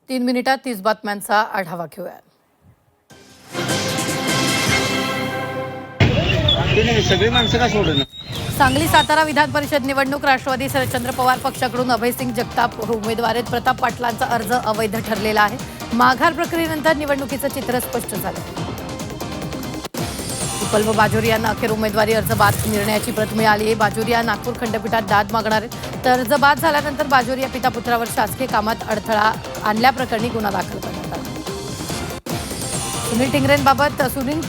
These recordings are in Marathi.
3 मिनिटात 30 बातम्यांचा आढावा घेऊया. सगळी माणसं का सोडणार? सांगली सातारा विधान परिषद निवडणूक राष्ट्रवादी शरदचंद्र पवार पक्षाकडून अभयसिंग जगताप उमेदवार आहेत. प्रताप पाटलांचा अर्ज अवैध ठरलेला आहे. माघार प्रक्रियेनंतर निवडणुकीचं चित्र स्पष्ट झालं. उपल्व बाजोरियांना अखेर उमेदवारी अर्ज बाद निर्णयाची प्रत मिळाली आहे. बाजोरिया नागपूर खंडपीठात दाद मागणार आहेत. तर अर्ज बाद झाल्यानंतर बाजोरिया पिता पुत्रावर शासकीय कामात अडथळा आणल्याप्रकरणी गुन्हा दाखल करण्यात आला. सुनील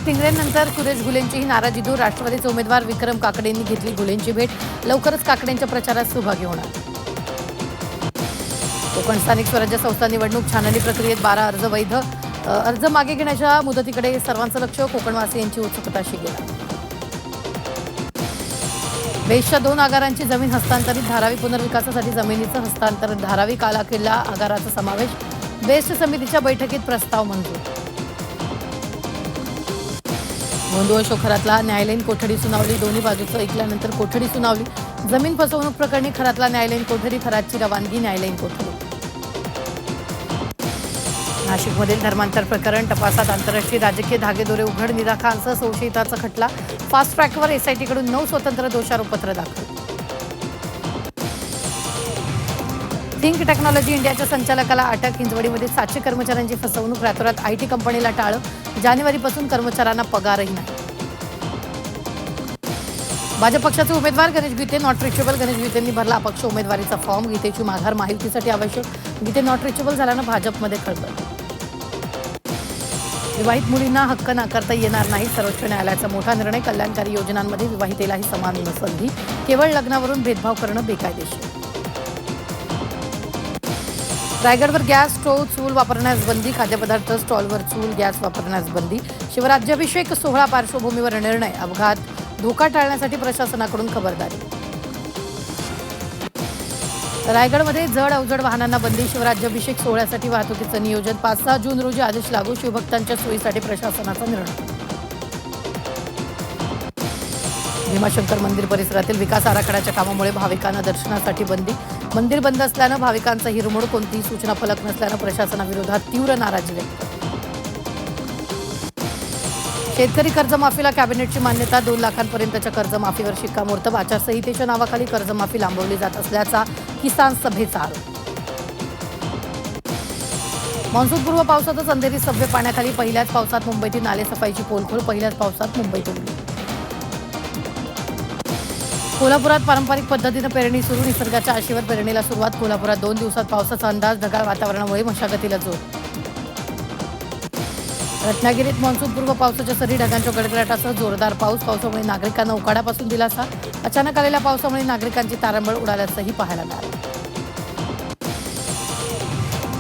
टिंगरेंनंतर सुरेश घुलेंचीही नाराजी दूर. राष्ट्रवादीचे उमेदवार विक्रम काकडेंनी घेतली घुलेंची भेट. लवकरच काकडेंच्या प्रचारात सहभागी होणार. कोकण स्थानिक स्वराज्य संस्था निवडणूक छाननी प्रक्रियेत 12 अर्ज वैध. अर्ज मागे घेण्याच्या मुदतीकडे सर्वांचं लक्ष. कोकणवासियांची उत्सुकता शिगेला. बेस्टच्या 2 आगारांची जमीन हस्तांतरित. धारावी पुनर्विकासासाठी जमिनीचं हस्तांतरण. धारावी काला किल्ला आगाराचा समावेश. बेस्ट समितीच्या बैठकीत प्रस्ताव मंजूर. गोंदवळ खरातला न्यायालयीन कोठडी सुनावली. दोन्ही बाजूचं ऐकल्यानंतर कोठडी सुनावली. जमीन फसवणूक प्रकरणी खरातला न्यायालयीन कोठडी. खरातची रवानगी न्यायालयीन कोठडी. नाशिकमधील धर्मांतर प्रकरण तपासात. आंतरराष्ट्रीय राजकीय धागेदोरे उघड. नीरा खानसह संशयिताचा खटला. फास्ट ट्रॅकवर एसआयटीकडून 9 स्वतंत्र दोषारोपपत्र दाखल. थिंक टेक्नॉलॉजी इंडियाच्या संचालकाला अटक. हिंजवडीमध्ये 700 कर्मचाऱ्यांची फसवणूक. रातोरात आयटी कंपनीला टाळं. जानेवारीपासून कर्मचाऱ्यांना पगारही नाही. भाजप पक्षाचे उमेदवार गणेश गीते नॉट रिचेबल. गणेश गीतेंनी भरला अपक्ष उमेदवारीचा फॉर्म. गीतेची माघार महायुतीसाठी आवश्यक. गीते नॉट रिचेबल झाल्यानं भाजपमध्ये खळबळ. विवाहित मुलींना हक्क नाकारता येणार नाही. सर्वोच्च न्यायालयाचा मोठा निर्णय. कल्याणकारी योजनांमध्ये विवाहितेलाही समान संधी. केवळ लग्नावरून भेदभाव करणं बेकायदेशीर. रायगडवर गॅस स्टोव्ह चूल वापरण्यास बंदी. खाद्यपदार्थ स्टॉलवर चूल गॅस वापरण्यास बंदी. शिवराज्याभिषेक सोहळा पार्श्वभूमीवर निर्णय. अपघात धोका टाळण्यासाठी प्रशासनाकडून खबरदारी. रायगडमध्ये जड अवजड वाहनांना बंदी. शिवराज्याभिषेक सोहळ्यासाठी वाहतुकीचं नियोजन. 5-6 जून रोजी आदेश लागू. शिवभक्तांच्या सोयीसाठी प्रशासनाचा निर्णय. भीमाशंकर मंदिर परिसरातील विकास आराखड्याच्या कामामुळे भाविकांना दर्शनासाठी बंदी. मंदिर बंद असल्यानं भाविकांचा हिरमोड. कोणतीही सूचना फलक नसल्यानं प्रशासनाविरोधात तीव्र नाराजी व्यक्त. शेतकरी कर्जमाफीला कॅबिनेटची मान्यता. 2 लाखांपर्यंतच्या कर्जमाफीवर शिक्कामोर्तब. आचारसंहितेच्या नावाखाली कर्जमाफी लांबवली जात असल्याचा किसान सभेचा आरोप. मान्सूनपूर्व पावसातच अंधेरी सभ्य पाण्याखाली. पहिल्याच पावसात मुंबईतील नालेसफाईची पोलखोल. पहिल्याच पावसात मुंबईत उडली. कोल्हापुरात पारंपरिक पद्धतीनं पेरणी सुरू. निसर्गाच्या आशेवर पेरणीला सुरुवात. कोल्हापुरात 2 दिवसात पावसाचा अंदाज. ढगाळ वातावरणामुळे मशागतीला जोर. रत्नागिरीत मान्सूनपूर्व पावसाच्या सरी. ढगांच्या गडगडाटासह जोरदार पाऊस. पावसामुळे नागरिकांना उकाड्यापासून दिलासा. अचानक आलेल्या पावसामुळे नागरिकांची तारांबळ उडाल्याचंही पाहायला मिळालं.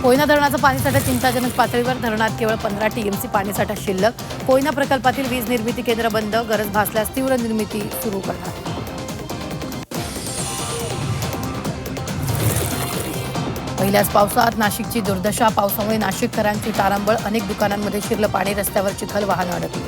कोयना धरणाचा पाणीसाठा चिंताजनक पातळीवर. धरणात केवळ 15 टीएमसी पाणीसाठा शिल्लक. कोयना प्रकल्पातील वीज निर्मिती केंद्र बंद. गरज भासल्यास तीव्र निर्मिती सुरू करणार. पहिल्याच पावसात नाशिकची दुर्दशा. पावसामुळे नाशिककरांची तारांबळ. अनेक दुकानांमध्ये शिरलं पाणी. रस्त्यावर चिखल. वाहनं अडकली.